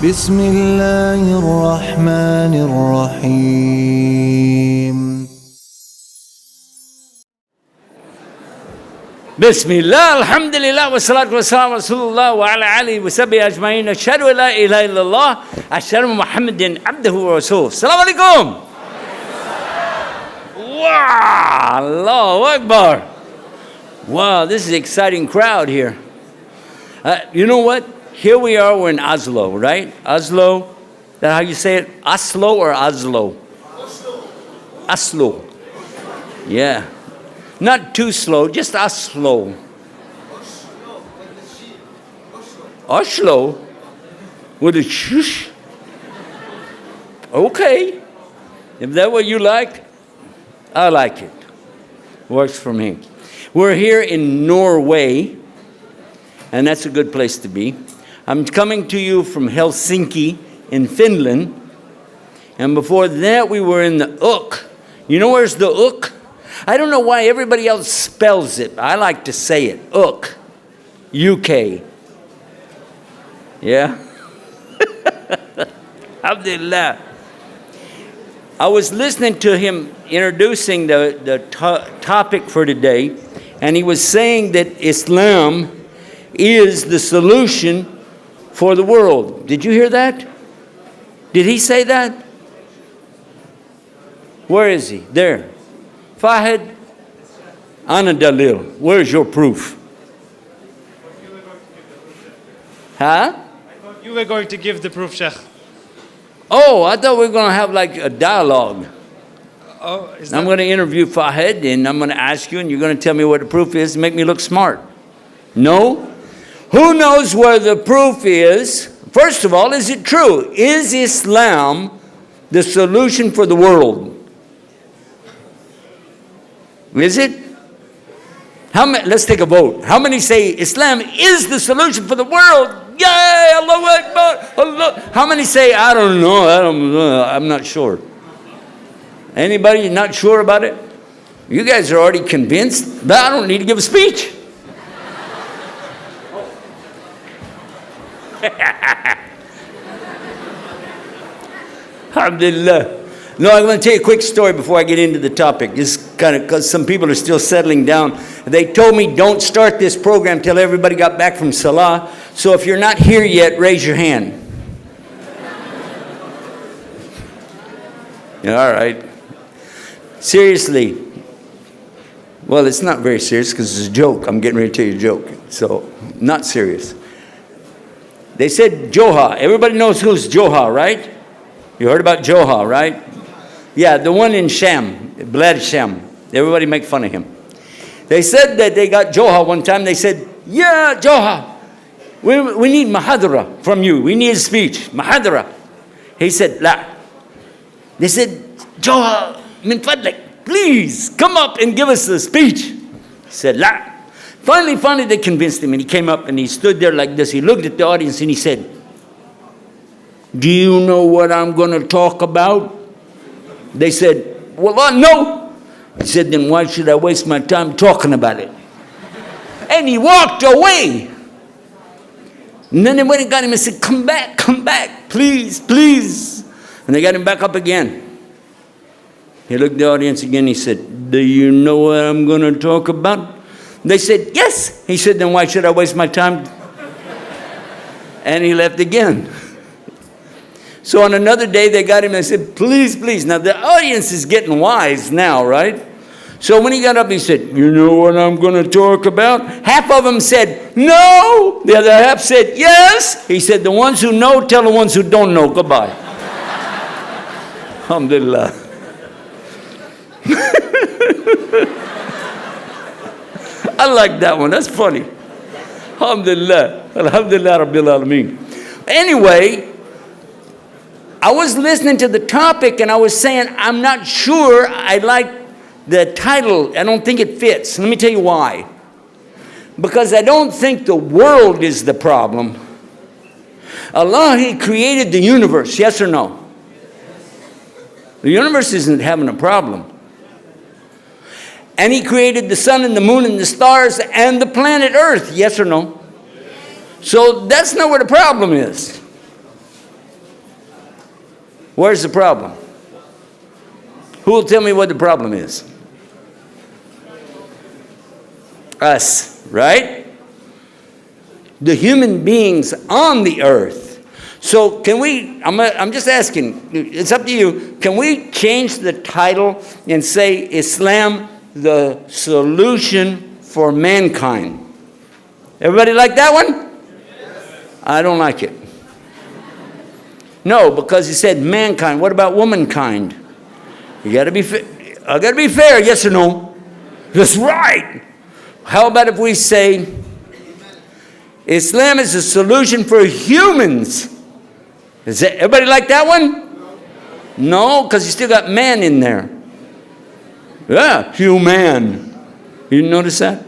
بسم الله الرحمن الرحيم بسم الله الحمد لله والصلاة والسلام على رسول الله وعلى آله وصحبه أجمعين أشهد أن لا إله إلا الله أشهد أن محمدا عبده ورسوله السلام عليكم wow Allahu Akbar wow this is an exciting crowd here you know what here we are we're in Oslo right Oslo that how you say it Oslo or Oslo Oslo yeah not too slow, just Oslo. Oslo? With a shush? Okay. If that's what you like, I like it. Works for me. We're here in Norway, and that's a good place to be. I'm coming to you from Helsinki in Finland, and before that we were in the Uk. You know where's the Uk? I don't know why everybody else spells it. I like to say it. Uk. UK. Yeah? Alhamdulillah. I was listening to him introducing the topic for today, and he was saying that Islam is the solution for the world. Did you hear that? Did he say that? Where is he? There. Fahid, Ana Dalil, where's your proof? Huh? I thought you were going to give the proof, Sheikh. Oh, I thought we were going to have like a dialogue. Oh, I'm going to interview Fahid and I'm going to ask you and you're going to tell me what the proof is and make me look smart. No? Who knows where the proof is? First of all, is it true? Is Islam the solution for the world? Is it? Let's take a vote. How many say Islam is the solution for the world? Yay! Allahu Akbar! Allah. How many say, I don't know, I'm not sure? Anybody not sure about it? You guys are already convinced, but I don't need to give a speech. Alhamdulillah. No, I'm going to tell you a quick story before I get into the topic. Just kind of because some people are still settling down. They told me don't start this program till everybody got back from Salah. So if you're not here yet, raise your hand. All right. Seriously. Well, it's not very serious because it's a joke. I'm getting ready to tell you a joke. So, not serious. They said Jumuah. Everybody knows who's Jumuah, right? You heard about Jumuah, right? Yeah, the one in Sham, Bled Sham. Everybody make fun of him. They said that they got Jumuah one time. They said, yeah, Jumuah, we need mahadra from you. We need a speech, mahadra. He said, la. They said, Jumuah, min fadlik, please come up and give us a speech. He said, la. Finally, they convinced him, and he came up and he stood there like this. He looked at the audience and he said, do you know what I'm going to talk about? They said, well, no. He said, then why should I waste my time talking about it? And he walked away. And then they went and got him and said, come back, please. And they got him back up again. He looked at the audience again. He said, do you know what I'm going to talk about? They said, yes. He said, then why should I waste my time? And he left again. So on another day, they got him and said, please. Now, the audience is getting wise now, right? So when he got up, he said, you know what I'm going to talk about? Half of them said, no. The other half said, yes. He said, the ones who know, tell the ones who don't know. Goodbye. Alhamdulillah. I like that one. That's funny. Alhamdulillah. Alhamdulillah Rabbil Alameen. Anyway, I was listening to the topic and I was saying, I'm not sure I like the title. I don't think it fits. Let me tell you why. Because I don't think the world is the problem. Allah, He created the universe, yes or no? The universe isn't having a problem. And He created the sun and the moon and the stars and the planet Earth, yes or no? So that's not where the problem is. Where's the problem? Who will tell me what the problem is? Us, right? The human beings on the earth. So can we, I'm just asking, it's up to you, can we change the title and say Islam, the solution for mankind? Everybody like that one? Yes. I don't like it. No, because he said mankind. What about womankind? You got to be I got to be fair, yes or no? That's right. How about if we say Islam is a solution for humans? Is that, everybody like that one? No, because you still got man in there. Yeah, human. You notice that?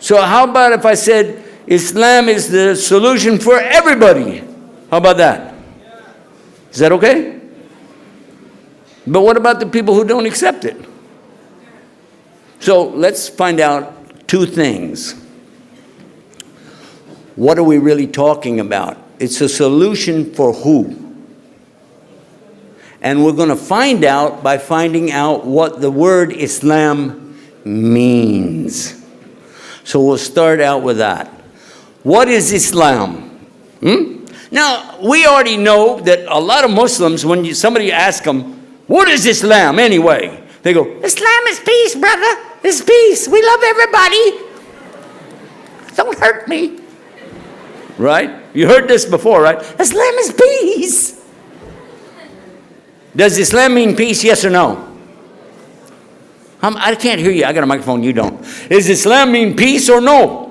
So how about if I said Islam is the solution for everybody? How about that? Is that okay? But what about the people who don't accept it? So let's find out two things. What are we really talking about? It's a solution for who? And we're going to find out by finding out what the word Islam means. So we'll start out with that. What is Islam? Now, we already know that a lot of Muslims, when somebody asks them, what is Islam anyway? They go, Islam is peace, brother. It's peace. We love everybody. Don't hurt me. Right? You heard this before, right? Islam is peace. Does Islam mean peace, yes or no? I can't hear you. I got a microphone, you don't. Does Islam mean peace or no?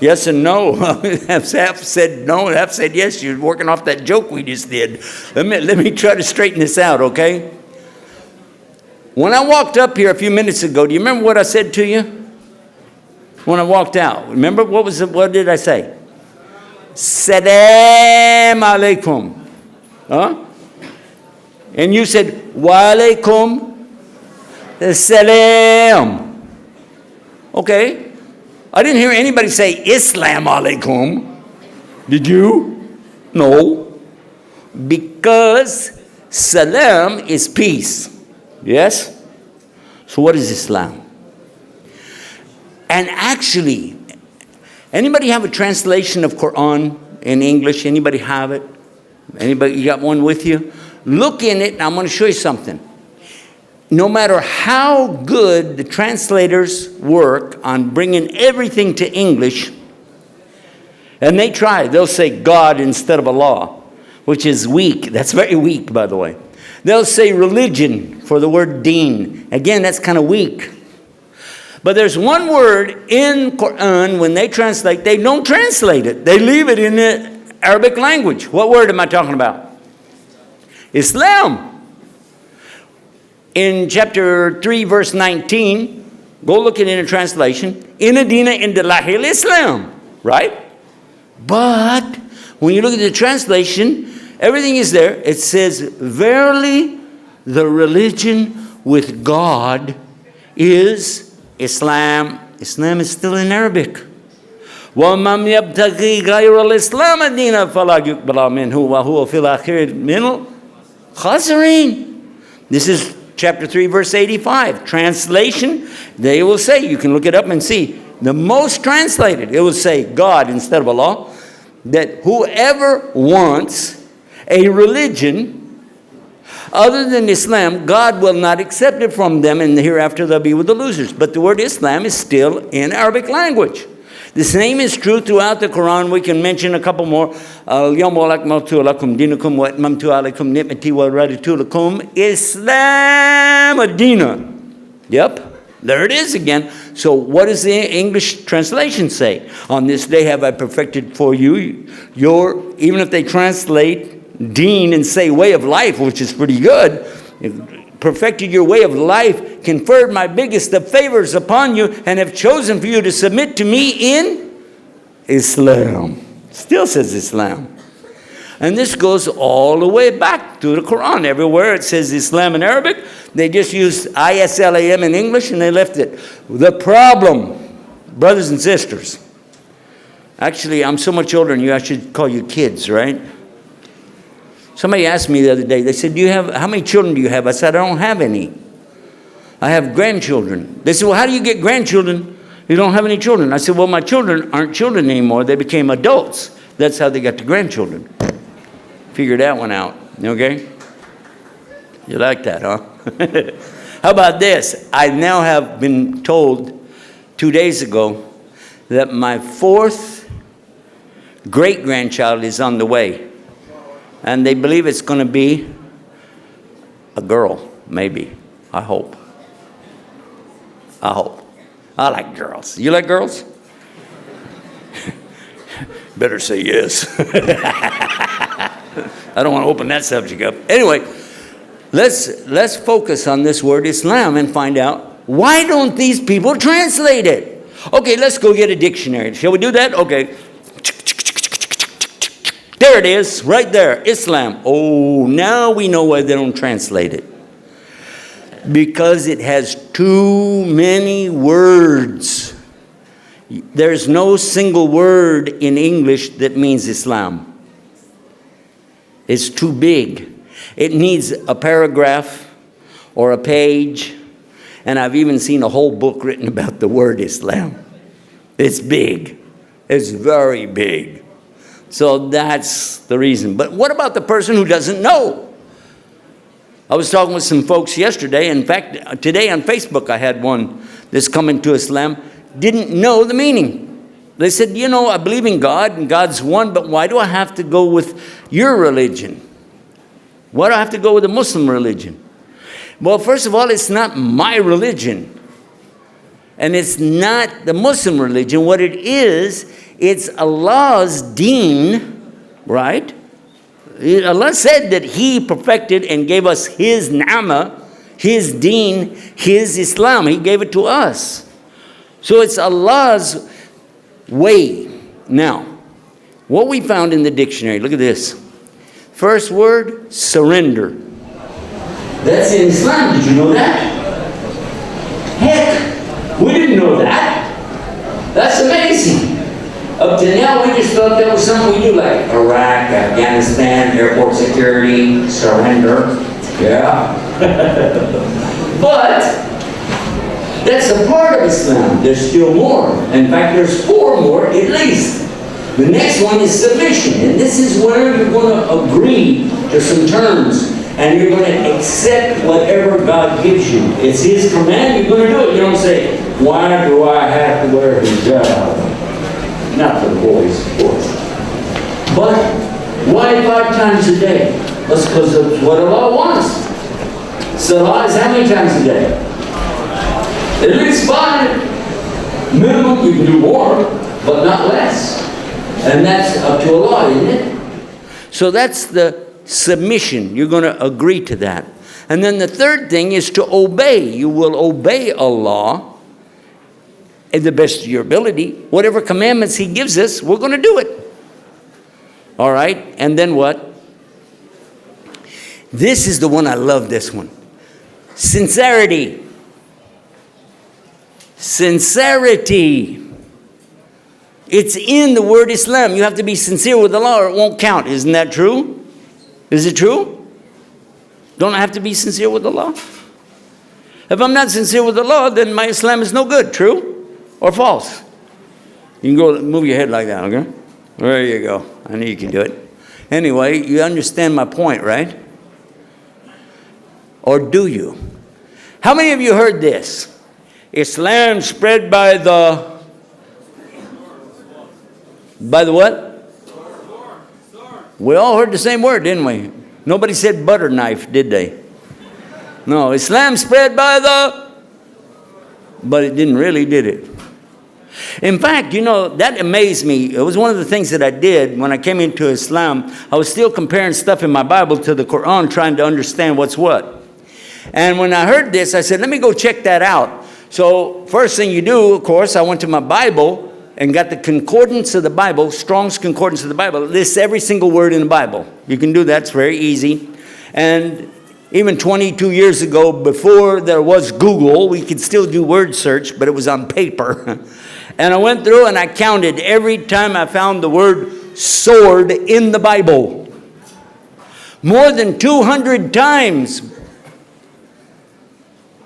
Yes and no. Half said no, half said yes. You're working off that joke we just did. Let me try to straighten this out, okay? When I walked up here a few minutes ago, do you remember what I said to you? When I walked out. Remember what did I say? Salam alaikum. Huh? And you said, wa alaikum salam. Okay. I didn't hear anybody say Islam alaikum. Did you? No. Because salam is peace. Yes? So what is Islam? And actually, anybody have a translation of Quran in English? Anybody have it? Anybody, you got one with you? Look in it, and I'm going to show you something. No matter how good the translators work on bringing everything to English, and they try, they'll say God instead of Allah, which is weak. That's very weak, by the way. They'll say religion for the word deen. Again, that's kind of weak. But there's one word in Quran, when they translate, they don't translate it. They leave it in the Arabic language. What word am I talking about? Islam. In chapter 3, verse 19, go look at it in a translation. Inna dina indallahi al-Islam. Right? But when you look at the translation, everything is there. It says, verily, the religion with God is Islam. Islam is still in Arabic. وَمَنْ يَبْتَغِي غَيْرَ الْإِسْلَامَ دِينًا فَلَا يُقْبَلَ مِنْهُ وَهُوَ فِي الْآخِرَةِ مِنَ الْخَاسِرِينَ. This is chapter 3, verse 85. Translation, they will say, you can look it up and see, the most translated, it will say God instead of Allah, that whoever wants a religion other than Islam, God will not accept it from them, and hereafter they'll be with the losers. But the word Islam is still in Arabic language. The same is true throughout the Quran. We can mention a couple more. Al-yawma akmaltu lakum dinakum wa atmamtu alaykum ni'mati wa raditu lakum Islam ad-dina. Yep, there it is again. So what does the English translation say? On this day have I perfected for you your, even if they translate deen and say way of life, which is pretty good, perfected your way of life, conferred my biggest of favors upon you, and have chosen for you to submit to me in Islam. Still says Islam. And this goes all the way back to the Quran. Everywhere it says Islam in Arabic, they just used ISLAM in English and they left it. The problem, brothers and sisters, actually I'm so much older than you, I should call you kids, right? Somebody asked me the other day, they said, how many children do you have? I said, I don't have any. I have grandchildren. They said, well, how do you get grandchildren? You don't have any children. I said, well, my children aren't children anymore. They became adults. That's how they got to grandchildren. Figure that one out, okay? You like that, huh? How about this? I now have been told 2 days ago that my 4th great-grandchild is on the way. And they believe it's going to be a girl, maybe. I hope. I hope. I like girls. You like girls? Better say yes. I don't want to open that subject up. Anyway, let's focus on this word Islam and find out, why don't these people translate it? Okay, let's go get a dictionary. Shall we do that? Okay. There it is, right there, Islam. Oh, now we know why they don't translate it. Because it has too many words. There's no single word in English that means Islam. It's too big. It needs a paragraph or a page. And I've even seen a whole book written about the word Islam. It's big. It's very big. So that's the reason. But what about the person who doesn't know? I was talking with some folks yesterday. In fact, today on Facebook, I had one that's coming to Islam, didn't know the meaning. They said, you know, I believe in God and God's one, but why do I have to go with your religion? Why do I have to go with the Muslim religion? Well, first of all, it's not my religion. And it's not the Muslim religion. What it is, it's Allah's deen, right? Allah said that He perfected and gave us His ni'mah, His deen, His Islam. He gave it to us. So it's Allah's way. Now, what we found in the dictionary, look at this. First word, surrender. That's in Islam. Did you know that? Heck, we didn't know that. That's amazing. Up to now, we just thought that was something we do, like Iraq, Afghanistan, airport security, surrender. Yeah. But that's a part of Islam. There's still more. In fact, there's 4 more at least. The next one is submission. And this is where you're going to agree to some terms. And you're going to accept whatever God gives you. It's His command, you're going to do it. You don't say, why do I have to wear hijab? Not for the boys, of course. But why 5 times a day? That's because of what Allah wants. Salah is how many times a day? At least 5. Minimum, you can do more, but not less. And that's up to Allah, isn't it? So that's the submission. You're going to agree to that. And then the third thing is to obey. You will obey Allah in the best of your ability. Whatever commandments He gives us, we're going to do it. All right? And then what? This is the one, I love this one. Sincerity. Sincerity. It's in the word Islam. You have to be sincere with Allah or it won't count. Isn't that true? Is it true? Don't I have to be sincere with Allah? If I'm not sincere with Allah, then my Islam is no good. True or false? You can go move your head like that, okay? There you go. I know you can do it. Anyway, you understand my point, right? Or do you? How many of you heard this? Islam spread by the what? We all heard the same word, didn't we? Nobody said butter knife, did they? No, Islam spread by the, but it didn't really, did it? In fact, you know, that amazed me. It was one of the things that I did when I came into Islam. I was still comparing stuff in my Bible to the Quran, trying to understand what's what. And when I heard this, I said, let me go check that out. So first thing you do, of course, I went to my Bible and got the concordance of the Bible, Strong's concordance of the Bible. It lists every single word in the Bible. You can do that. It's very easy. And even 22 years ago, before there was Google, we could still do word search, but it was on paper. And I went through and I counted every time I found the word sword in the Bible. More than 200 times.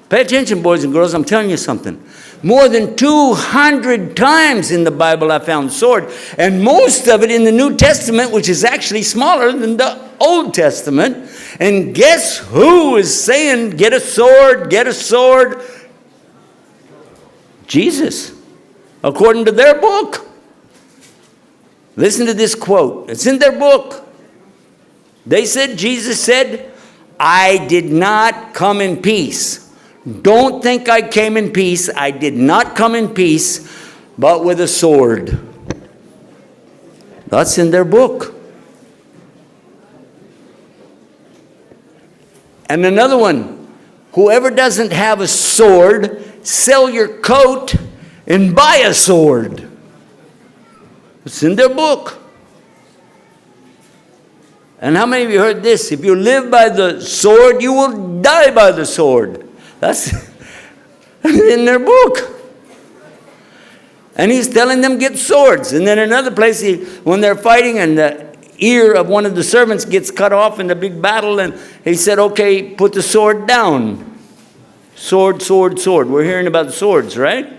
Pay attention, boys and girls, I'm telling you something. More than 200 times in the Bible I found sword, and most of it in the New Testament, which is actually smaller than the Old Testament. And guess who is saying, get a sword, get a sword? Jesus, according to their book. Listen to this quote. It's in their book. They said, Jesus said, I did not come in peace. Don't think I came in peace. I did not come in peace, but with a sword. That's in their book. And another one, whoever doesn't have a sword, sell your coat and buy a sword. It's in their book. And how many of you heard this? If you live by the sword, you will die by the sword. That's in their book. And he's telling them, get swords. And then another place, when they're fighting and the ear of one of the servants gets cut off in the big battle, and he said, okay, put the sword down. Sword, sword, sword. We're hearing about the swords, right?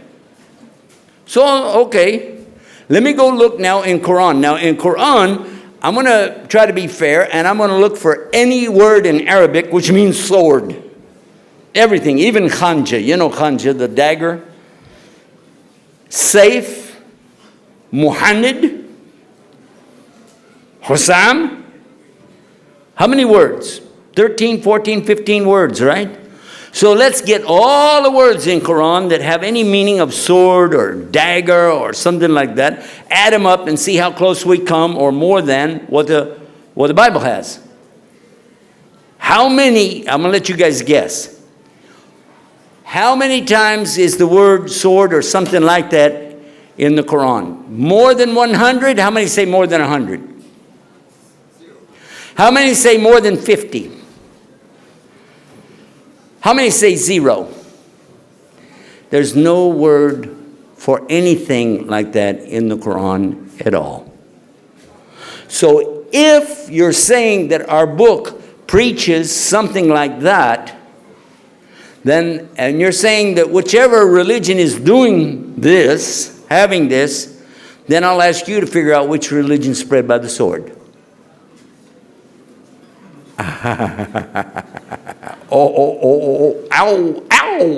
So, okay. Let me go look now in Quran. Now, in Quran, I'm going to try to be fair, and I'm going to look for any word in Arabic which means sword. Everything, even khanja. You know khanja, the dagger. Saif, Muhannad, Hussam. How many words? 13, 14, 15 words, right? So let's get all the words in Quran that have any meaning of sword or dagger or something like that. Add them up and see how close we come, or more than what the Bible has. How many, I'm going to let you guys guess. How many times is the word sword or something like that in the Quran? More than 100? How many say more than 100? How many say more than 50? How many say 0? There's no word for anything like that in the Quran at all. So if you're saying that our book preaches something like that, then, and you're saying that whichever religion is doing this, having this, then I'll ask you to figure out which religion spread by the sword. Ow,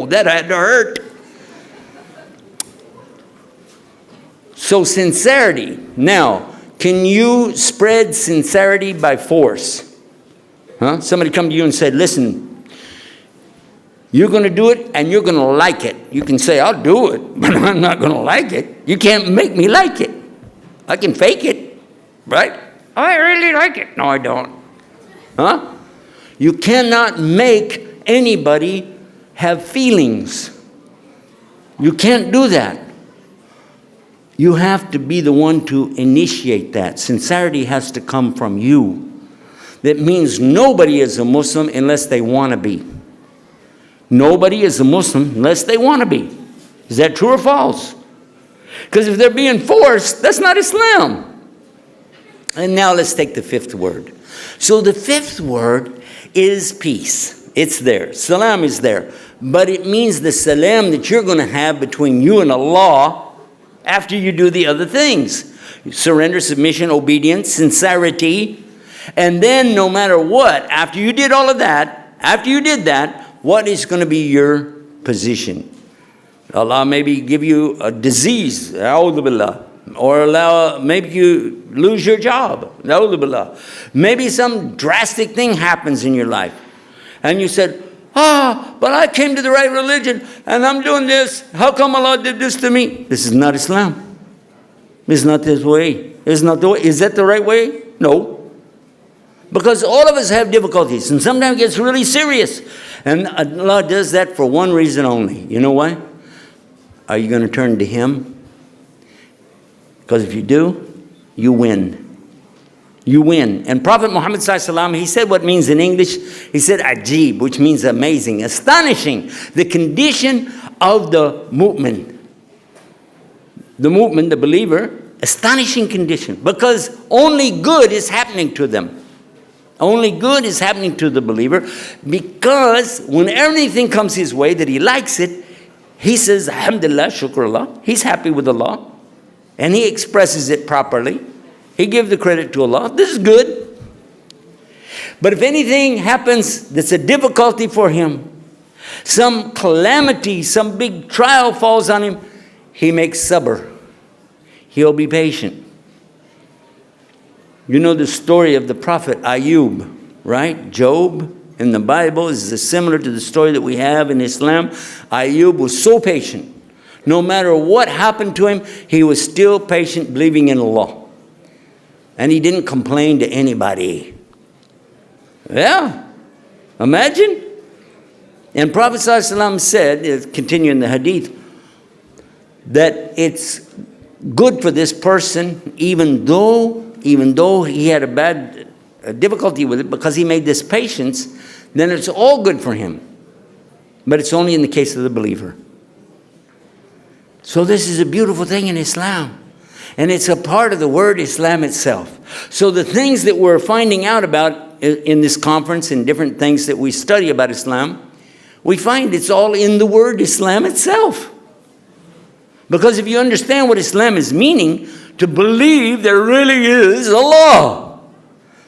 that had to hurt. So sincerity. Now, can you spread sincerity by force? Huh? Somebody come to you and said, listen, you're going to do it and you're going to like it. You can say, I'll do it, but I'm not going to like it. You can't make me like it. I can fake it, right? I really like it. No, I don't. Huh? You cannot make anybody have feelings. You can't do that. You have to be the one to initiate that. Sincerity has to come from you. That means nobody is a Muslim unless they want to be. Nobody is a Muslim unless they want to be. Is that true or false? Because if they're being forced, that's not Islam. And now let's take the fifth word. So the fifth word is peace. It's there. Salam is there. But it means the salam that you're going to have between you and Allah after you do the other things. Surrender, submission, obedience, sincerity. And then no matter what, after you did all of that, after you did that, what is going to be your position? Allah maybe give you a disease, a'udhu billah, or allow maybe you lose your job, a'udhu billah. Maybe some drastic thing happens in your life, and you said, but I came to the right religion, and I'm doing this. How come Allah did this to me? This is not Islam. This is not this way. This is not the way. Is that the right way? No. Because all of us have difficulties, and sometimes it gets really serious. And Allah does that for one reason only. You know why? Are you going to turn to Him? Because if you do, you win. You win. And Prophet Muhammad ﷺ, he said what means in English, he said ajib, which means amazing, astonishing. The condition of the mu'min. The mu'min, the believer, astonishing condition. Because only good is happening to them. Only good is happening to the believer, because when everything comes his way that he likes it, he says, Alhamdulillah, Shukrullah. He's happy with Allah. And he expresses it properly. He gives the credit to Allah. This is good. But if anything happens that's a difficulty for him, some calamity, some big trial falls on him, he makes sabr. He'll be patient. You know the story of the prophet Ayub, right? Job in the Bible is similar to the story that we have in Islam. Ayub was so patient. No matter what happened to him, he was still patient, believing in Allah. And he didn't complain to anybody. Yeah, imagine. And Prophet ﷺ said, continuing the hadith, that it's good for this person, even though he had a difficulty with it, because he made this patience, then it's all good for him. But it's only in the case of the believer. So this is a beautiful thing in Islam. And it's a part of the word Islam itself. So the things that we're finding out about in this conference and different things that we study about Islam, we find it's all in the word Islam itself. Because if you understand what Islam is meaning, to believe there really is Allah,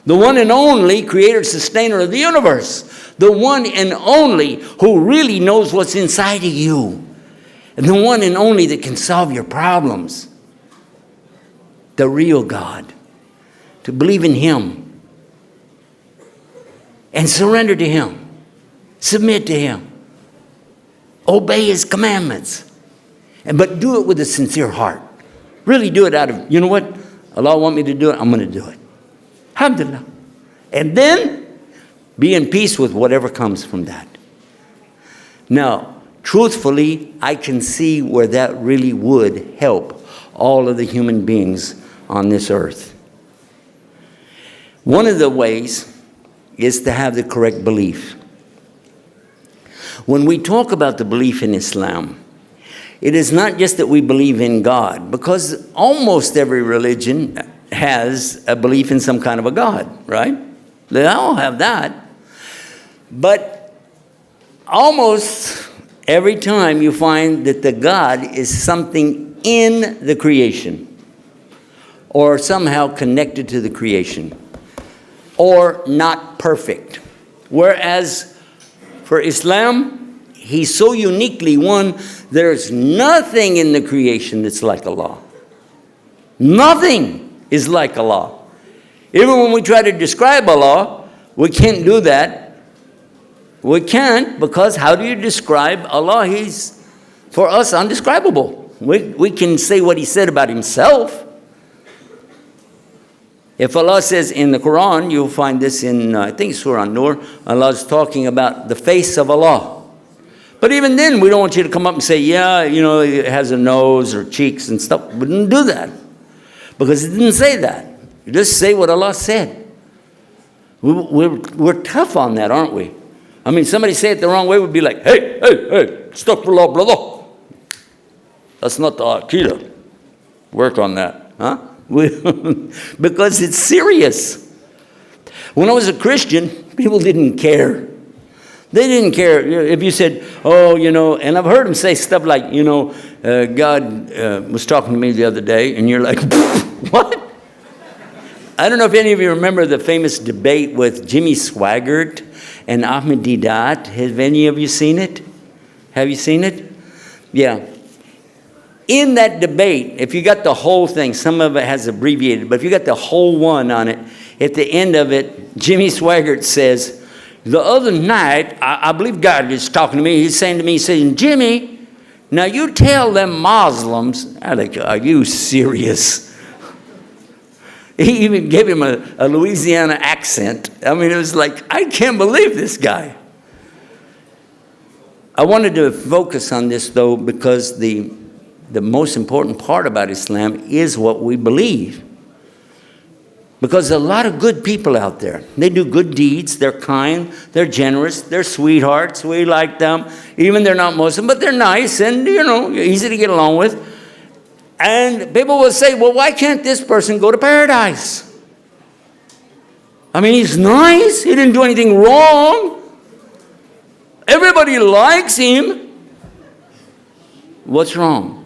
the one and only creator, sustainer of the universe, the one and only who really knows what's inside of you, and the one and only that can solve your problems, the real God. To believe in Him and surrender to Him, submit to Him, obey His commandments, but do it with a sincere heart. Really do it out of, you know what? Allah want me to do it, I'm going to do it. Alhamdulillah. And then be in peace with whatever comes from that. Now, truthfully, I can see where that really would help all of the human beings on this earth. One of the ways is to have the correct belief. When we talk about the belief in Islam, it is not just that we believe in God, because almost every religion has a belief in some kind of a God, right? They all have that. But almost every time you find that the God is something in the creation, or somehow connected to the creation, or not perfect. Whereas for Islam, He's so uniquely one, there's nothing in the creation that's like Allah. Nothing is like Allah. Even when we try to describe Allah, we can't do that. We can't, because how do you describe Allah? He's, for us, undescribable. We can say what He said about Himself. If Allah says in the Quran, you'll find this in, I think, Surah An-Nur, Allah's talking about the face of Allah. But even then, we don't want you to come up and say, yeah, you know, it has a nose or cheeks and stuff. We didn't do that, because it didn't say that. You just say what Allah said. We're tough on that, aren't we? I mean, somebody say it the wrong way, we'd be like, hey, astaghfirullah, brother. That's not the Aqidah. Work on that, huh? Because it's serious. When I was a Christian, people didn't care. They didn't care if you said, oh, you know, and I've heard them say stuff like, you know, God was talking to me the other day, and you're like, what? I don't know if any of you remember the famous debate with Jimmy Swaggart and Ahmed Deedat. Have any of you seen it? Have you seen it? Yeah. In that debate, if you got the whole thing, some of it has abbreviated, but if you got the whole one on it, at the end of it, Jimmy Swaggart says, the other night, I believe God is talking to me. He's saying to me, he's saying, Jimmy, now you tell them Muslims, I'm like, are you serious? He even gave him a Louisiana accent. I mean, it was like, I can't believe this guy. I wanted to focus on this, though, because the most important part about Islam is what we believe. Because a lot of good people out there, they do good deeds, they're kind, they're generous, they're sweethearts, we like them. Even they're not Muslim, but they're nice and, you know, easy to get along with. And people will say, well, why can't this person go to paradise? I mean, he's nice. He didn't do anything wrong. Everybody likes him. What's wrong?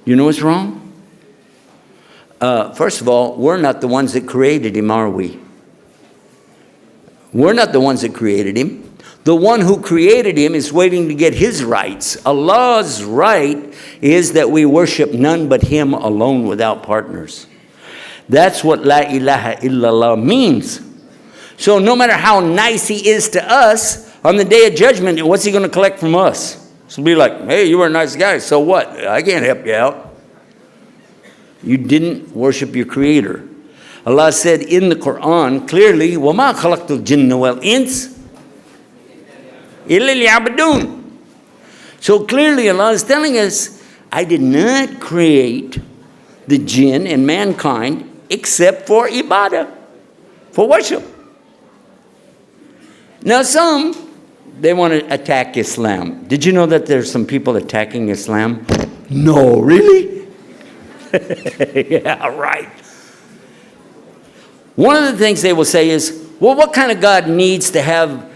You know what's wrong? First of all, we're not the ones that created him, are we? We're not the ones that created him. The one who created him is waiting to get his rights. Allah's right is that we worship none but him alone without partners. That's what La ilaha illallah means. So no matter how nice he is to us, on the day of judgment, what's he going to collect from us? So be like, hey, you were a nice guy, so what? I can't help you out. You didn't worship your creator. Allah said in the Quran clearly, وَمَا خَلَقْتُ الْجِنَّ وَالْإِنسِ إِلَّا لِيَعْبُدُونَ. So clearly Allah is telling us, I did not create the jinn and mankind except for ibadah, for worship. Now some, they want to attack Islam. Did you know that there's some people attacking Islam? No, really? Yeah, right. One of the things they will say is, well, what kind of God needs to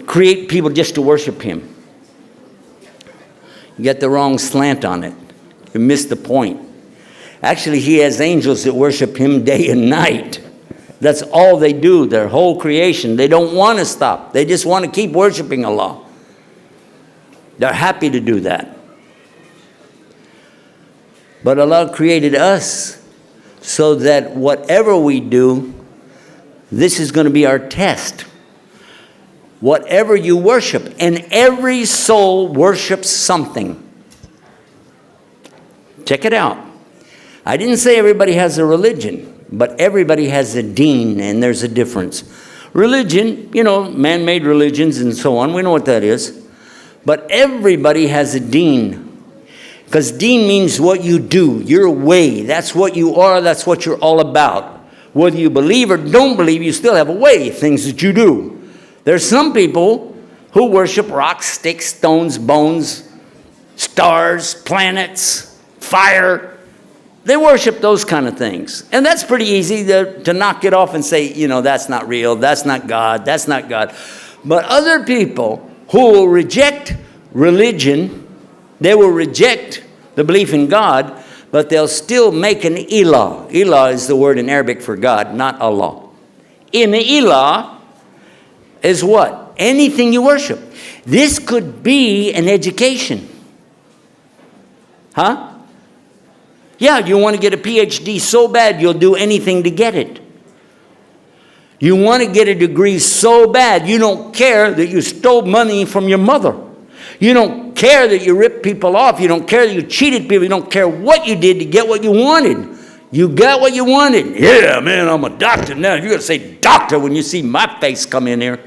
create people just to worship him? You get the wrong slant on it. You missed the point. Actually, he has angels that worship him day and night. That's all they do, their whole creation. They don't want to stop. They just want to keep worshiping Allah. They're happy to do that. But Allah created us so that whatever we do, this is going to be our test. Whatever you worship, and every soul worships something. Check it out. I didn't say everybody has a religion, but everybody has a deen, and there's a difference. Religion, you know, man-made religions and so on, we know what that is. But everybody has a deen. Because deen means what you do, your way. That's what you are, that's what you're all about. Whether you believe or don't believe, you still have a way, things that you do. There's some people who worship rocks, sticks, stones, bones, stars, planets, fire. They worship those kind of things. And that's pretty easy to knock it off and say, you know, that's not real, that's not God, that's not God. But other people who will reject religion, they will reject the belief in God, but they'll still make an ilah. Ilah is the word in Arabic for God, not Allah. In the ilah is what? Anything you worship. This could be an education. Huh? Yeah, you want to get a PhD so bad you'll do anything to get it. You want to get a degree so bad you don't care that you stole money from your mother. You don't care that you ripped people off. You don't care that you cheated people. You don't care what you did to get what you wanted. You got what you wanted. Yeah, man, I'm a doctor now. You're going to say doctor when you see my face come in here.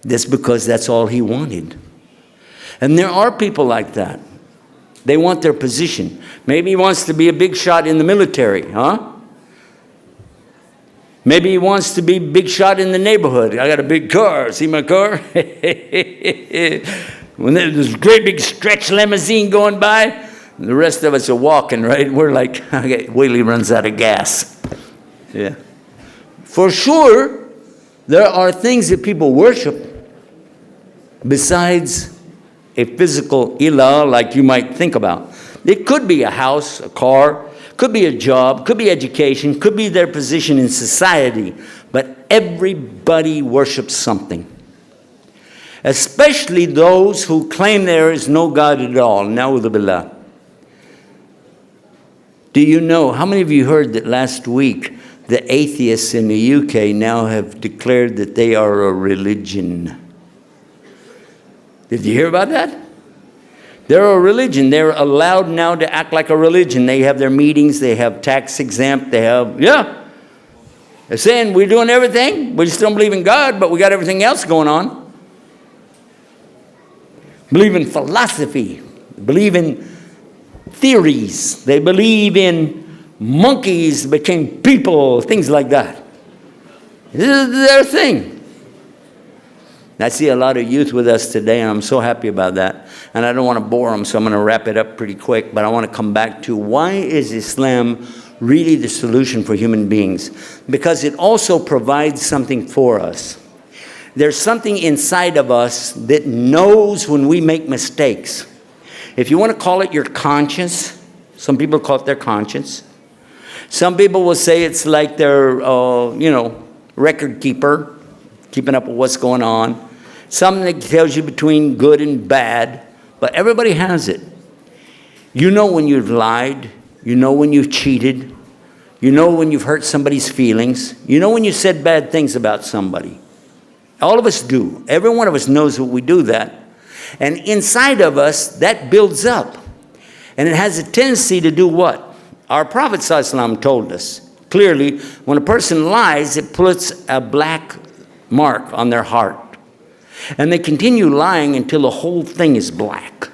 That's because that's all he wanted. And there are people like that. They want their position. Maybe he wants to be a big shot in the military, huh? Maybe he wants to be big shot in the neighborhood. I got a big car. See my car? When there's this great big stretch limousine going by, the rest of us are walking, right? We're like, okay, Willie runs out of gas. Yeah. For sure, there are things that people worship besides a physical ilah like you might think about. It could be a house, a car, could be a job, could be education, could be their position in society, but everybody worships something. Especially those who claim there is no God at all. Na'udhu billah. Do you know, how many of you heard that last week the atheists in the UK now have declared that they are a religion? Did you hear about that? They're a religion. They're allowed now to act like a religion. They have their meetings. They have tax exempt. They have, yeah. They're saying we're doing everything. We just don't believe in God, but we got everything else going on. Believe in philosophy. Believe in theories. They believe in monkeys became people, things like that. This is their thing. I see a lot of youth with us today, and I'm so happy about that. And I don't want to bore them, so I'm going to wrap it up pretty quick. But I want to come back to, why is Islam really the solution for human beings, because it also provides something for us. There's something inside of us that knows when we make mistakes. If you want to call it your conscience, some people call it their conscience. Some people will say it's like their, record keeper, keeping up with what's going on. Something that tells you between good and bad, but everybody has it. You know when you've lied. You know when you've cheated. You know when you've hurt somebody's feelings. You know when you said bad things about somebody. All of us do. Every one of us knows that we do that. And inside of us, that builds up. And it has a tendency to do what? Our Prophet ﷺ told us clearly, when a person lies, it puts a black mark on their heart. And they continue lying until the whole thing is black.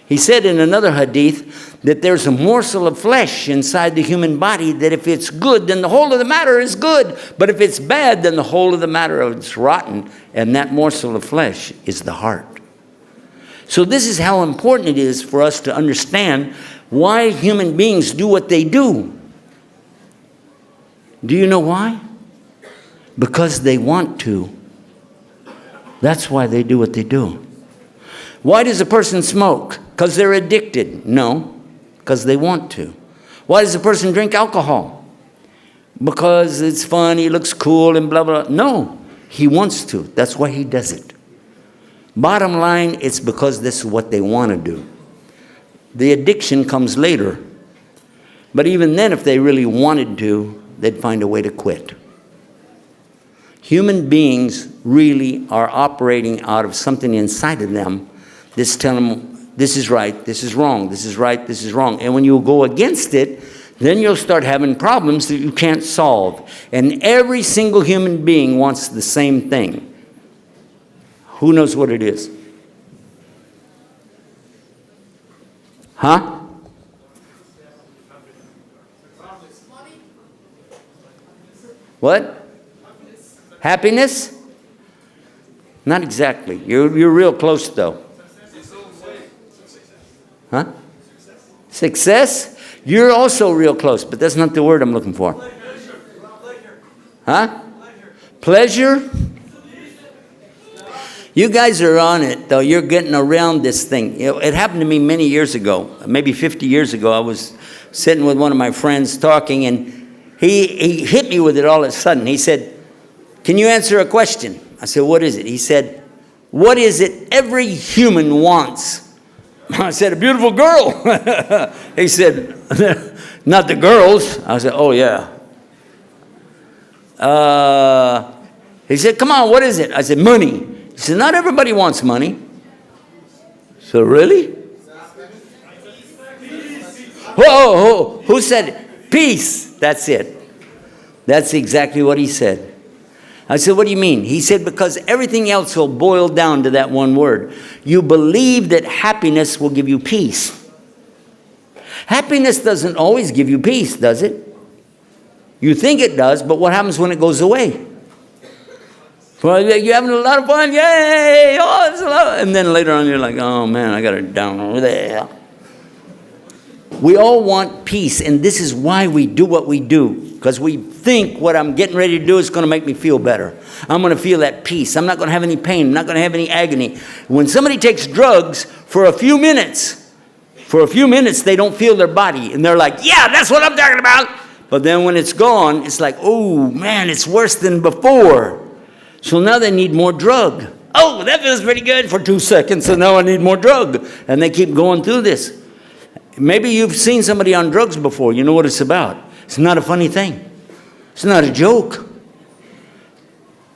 He said in another hadith that there's a morsel of flesh inside the human body that if it's good, then the whole of the matter is good. But if it's bad, then the whole of the matter is rotten. And that morsel of flesh is the heart. So this is how important it is for us to understand why human beings do what they do. Do you know why? Because they want to. That's why they do what they do. Why does a person smoke? Because they're addicted. No, because they want to. Why does a person drink alcohol? Because it's fun, he looks cool and blah, blah. No, he wants to. That's why he does it. Bottom line, it's because this is what they want to do. The addiction comes later. But even then, if they really wanted to, they'd find a way to quit. Human beings really are operating out of something inside of them that's telling them, this is right, this is wrong, this is right, this is wrong. And when you go against it, then you'll start having problems that you can't solve. And every single human being wants the same thing. Who knows what it is? Huh? What? Happiness? Not exactly. You're real close though. Huh? Success? You're also real close, but that's not the word I'm looking for. Huh? Pleasure? You guys are on it, though. You're getting around this thing. It happened to me many years ago, maybe 50 years ago. I was sitting with one of my friends talking, and he hit me with it all of a sudden. He said, "Can you answer a question?" I said, "What is it?" He said, "What is it every human wants?" I said, "A beautiful girl." He said, "Not the girls." I said, "Oh, yeah." He said, "Come on, what is it?" I said, "Money." He said, "Not everybody wants money." So really? Whoa, who said it? Peace. That's it. That's exactly what he said. I said, "What do you mean?" He said, "Because everything else will boil down to that one word. You believe that happiness will give you peace. Happiness doesn't always give you peace, does it? You think it does, but what happens when it goes away? Well, you're having a lot of fun, yay! Oh, it's a lot. And then later on you're like, oh man, I got it down over there. We all want peace, and this is why we do what we do. Because we think what I'm getting ready to do is going to make me feel better. I'm going to feel that peace. I'm not going to have any pain. I'm not going to have any agony. When somebody takes drugs for a few minutes, they don't feel their body. And they're like, yeah, that's what I'm talking about. But then when it's gone, it's like, oh man, it's worse than before. So now they need more drug. Oh, that feels pretty good for 2 seconds, so now I need more drug. And they keep going through this. Maybe you've seen somebody on drugs before. You know what it's about. It's not a funny thing. It's not a joke.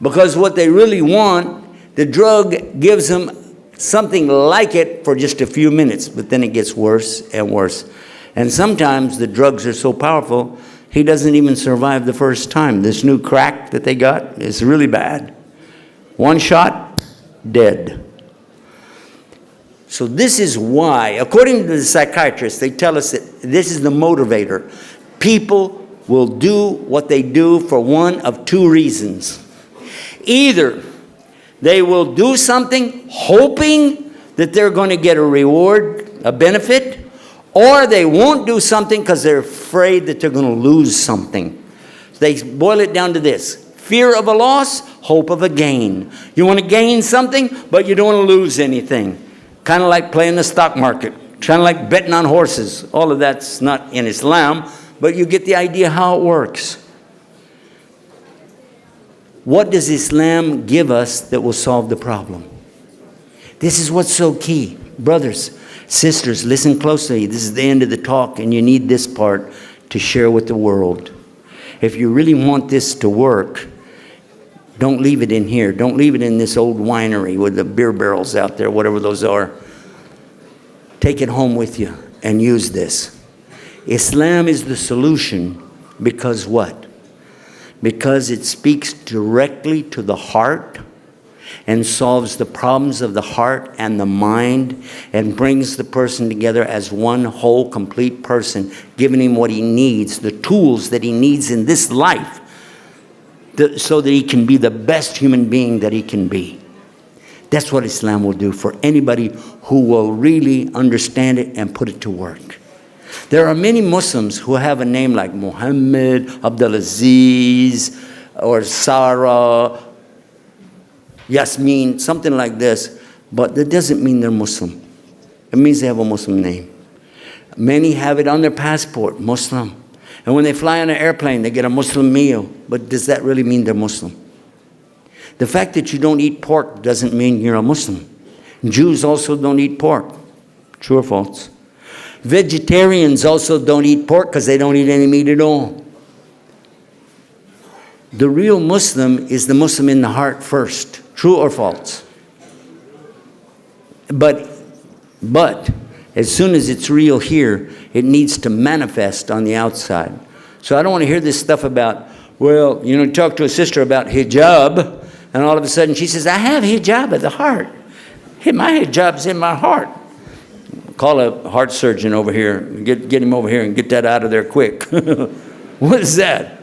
Because what they really want, the drug gives them something like it for just a few minutes, but then it gets worse and worse. And sometimes the drugs are so powerful, he doesn't even survive the first time. This new crack that they got is really bad. One shot, dead. So this is why, according to the psychiatrists, they tell us that this is the motivator. People will do what they do for one of two reasons. Either they will do something hoping that they're going to get a reward, a benefit, Or they won't do something because they're afraid that they're going to lose something. They boil it down to this: fear of a loss, hope of a gain. You want to gain something, but you don't want to lose anything. Kind of like playing the stock market, kind of like betting on horses. All of that's not in Islam, but you get the idea how it works. What does Islam give us that will solve the problem? This is what's so key. Brothers, sisters, listen closely. This is the end of the talk, and you need this part to share with the world. If you really want this to work, don't leave it in here. Don't leave it in this old winery with the beer barrels out there, whatever those are. Take it home with you and use this. Islam is the solution because what? Because it speaks directly to the heart and solves the problems of the heart and the mind and brings the person together as one whole, complete person, giving him what he needs, the tools that he needs in this life, so that he can be the best human being that he can be. That's what Islam will do for anybody who will really understand it and put it to work. There are many Muslims who have a name like Muhammad, Abdulaziz, or Sarah, Yasmin, something like this, but that doesn't mean they're Muslim. It means they have a Muslim name. Many have it on their passport, Muslim. And when they fly on an airplane, they get a Muslim meal. But does that really mean they're Muslim? The fact that you don't eat pork doesn't mean you're a Muslim. Jews also don't eat pork. True or false? Vegetarians also don't eat pork because they don't eat any meat at all. The real Muslim is the Muslim in the heart first. True or false? But as soon as it's real here, it needs to manifest on the outside. So I don't want to hear this stuff about, well, talk to a sister about hijab, and all of a sudden she says, I have hijab at the heart. Hey, my hijab's in my heart. Call a heart surgeon over here. Get him over here and get that out of there quick. What is that?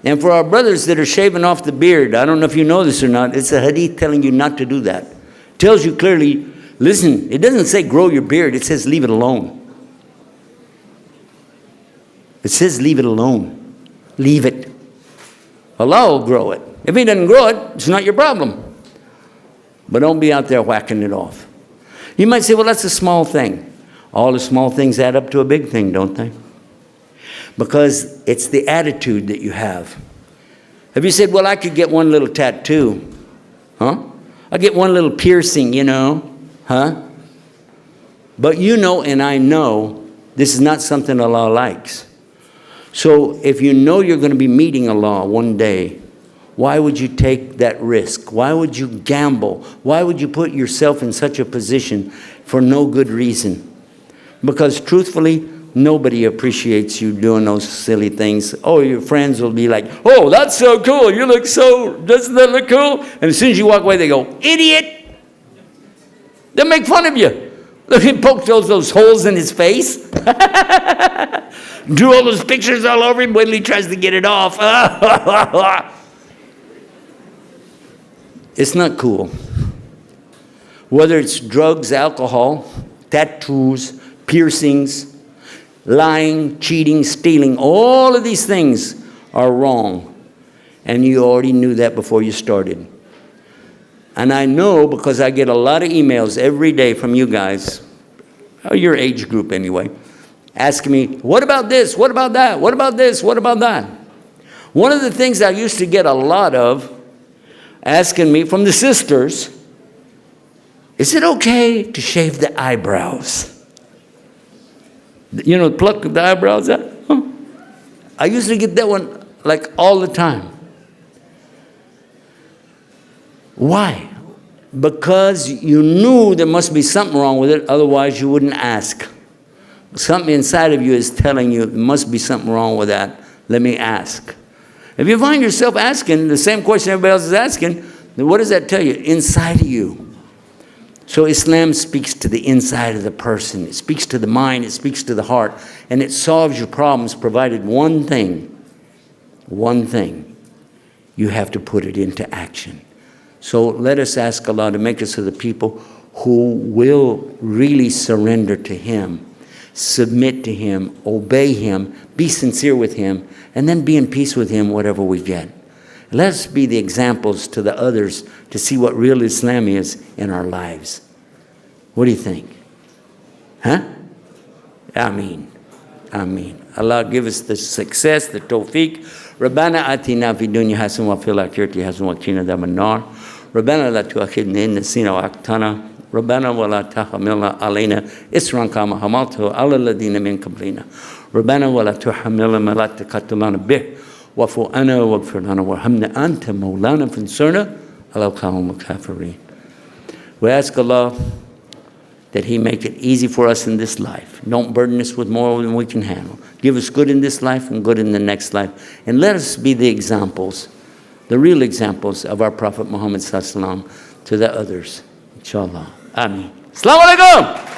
And for our brothers that are shaving off the beard, I don't know if you know this or not, it's a hadith telling you not to do that. It tells you clearly, listen, it doesn't say grow your beard, it says leave it alone. It says leave it alone. Leave it. Allah will grow it. If He doesn't grow it, it's not your problem. But don't be out there whacking it off. You might say, well, that's a small thing. All the small things add up to a big thing, don't they? Because it's the attitude that you have. Have you said, well, I could get one little tattoo? Huh? I get one little piercing, Huh? But and I know this is not something Allah likes. So if you know you're going to be meeting Allah one day, why would you take that risk? Why would you gamble? Why would you put yourself in such a position for no good reason? Because truthfully, nobody appreciates you doing those silly things. Oh, your friends will be like, oh, that's so cool. You look so, doesn't that look cool? And as soon as you walk away, they go, idiot. They'll make fun of you. Look, he poked those holes in his face. Drew all those pictures all over him when he tries to get it off. It's not cool. Whether it's drugs, alcohol, tattoos, piercings, lying, cheating, stealing, all of these things are wrong. And you already knew that before you started. And I know because I get a lot of emails every day from you guys, your age group anyway, asking me, what about this? What about that? What about this? What about that? One of the things I used to get a lot of asking me from the sisters, is it okay to shave the eyebrows? Pluck the eyebrows out? Huh? I usually get that one like all the time. Why? Because you knew there must be something wrong with it, otherwise you wouldn't ask. Something inside of you is telling you there must be something wrong with that. Let me ask. If you find yourself asking the same question everybody else is asking, then what does that tell you? Inside of you. So Islam speaks to the inside of the person. It speaks to the mind. It speaks to the heart. And it solves your problems provided one thing. One thing. You have to put it into action. So let us ask Allah to make us of the people who will really surrender to Him. submit to him, obey him, be sincere with him, and then be in peace with him whatever we get. Let us be the examples to the others to see what real Islam is in our lives. What do you think? Huh? Ameen. Ameen. Allah give us the success, the tawfiq. ربنا آتنا في الدنيا حسنة وفي الآخرة حسنة وقنا عذاب النار. ربنا لا تؤاخذنا إن نسينا وأخطأنا. ربنا ولا تحمل علينا إصرا كما حملته على الذين من قبلنا. ربنا ولا تحملنا ما لا طاقة لنا به واعف عنا واغفر لنا وارحمنا أنت مولانا فانصرنا على القوم الكافرين. We ask Allah that he make it easy for us in this life. Don't burden us with more than we can handle. Give us good in this life and good in the next life. And let us be the examples, the real examples of our Prophet Muhammad sallallahu alaihi wasallam to the others. Inshallah. Ameen. Assalamu alaikum.